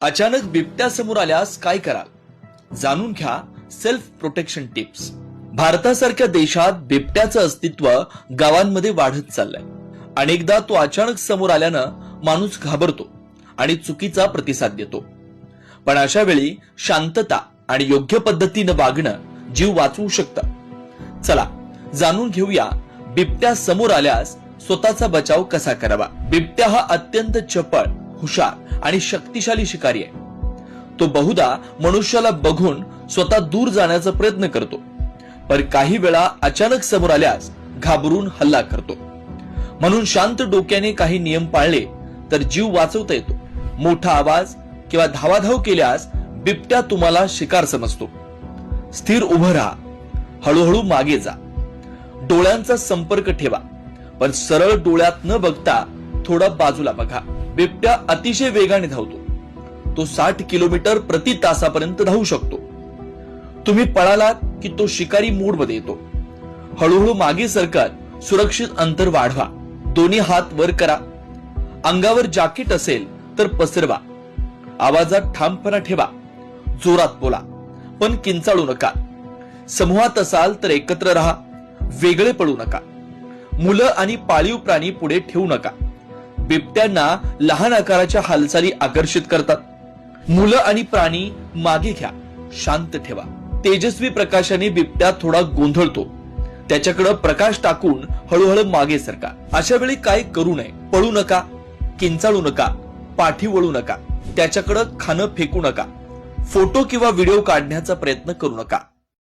अचानक बिबट्या समोर आल्यास काय कराल? जाणून घ्या सेल्फ प्रोटेक्शन टिप्स. भारतासारख्या देशात बिबट्याचं अस्तित्व गावांमध्ये वाढत चाललंय. अनेकदा तो अचानक समोर आल्यानं माणूस घाबरतो आणि चुकीचा प्रतिसाद देतो. पण अशा वेळी शांतता आणि योग्य पद्धतीनं वागणं जीव वाचवू शकतं. चला जाणून घेऊया बिबट्या समोर आल्यास स्वतःचा बचाव कसा करावा. बिबट्या हा अत्यंत चपळ, हुशार आणि शक्तिशाली शिकारी आहे. तो बहुधा मनुष्याला बघून स्वतः दूर जाण्याचा प्रयत्न करतो, पण काही वेळा अचानक समोर आल्यास घाबरून हल्ला करतो. म्हणून शांत डोक्याने काही नियम पाळले तर जीव वाचवता येतो. मोठा आवाज किंवा धावाधाव केल्यास बिबट्या तुम्हाला शिकार समजतो. स्थिर उभं राहा, हळूहळू मागे जा, डोळ्यांचा संपर्क ठेवा, पण सरळ डोळ्यात न बघता थोडं बाजूला बघा. बिबट्या अतिशय वेगाने धावतो. तो 60 किलोमीटर प्रति तासापर्यंत धावू शकतो. तुम्ही पळालात की तो शिकारी मूड मध्ये येतो. हळूहळू मागे सरकत सुरक्षित अंतर वाढवा. दोन्ही हात वर करा. अंगावर जॅकेट असेल तर पसरवा. आवाजात ठामपणा ठेवा. जोरात बोला, पण किंचाळू नका. समूहात असाल तर एकत्र राहा. वेगळे पडू नका. मुलं आणि पाळीव प्राणी पुढे ठेवू नका. बिबट्यांना लहान आकाराच्या हालचाली आकर्षित करतात. मुलं आणि प्राणी मागे घ्या. शांत ठेवा. तेजस्वी प्रकाशाने बिबट्या थोडा गोंधळतो. त्याच्याकडे प्रकाश टाकून हळूहळू मागे सरका. अशा वेळी काय करू नये? पळू नका, किंचाळू नका, पाठी वळू नका, त्याच्याकडे खाणं फेकू नका, फोटो किंवा व्हिडिओ काढण्याचा प्रयत्न करू नका.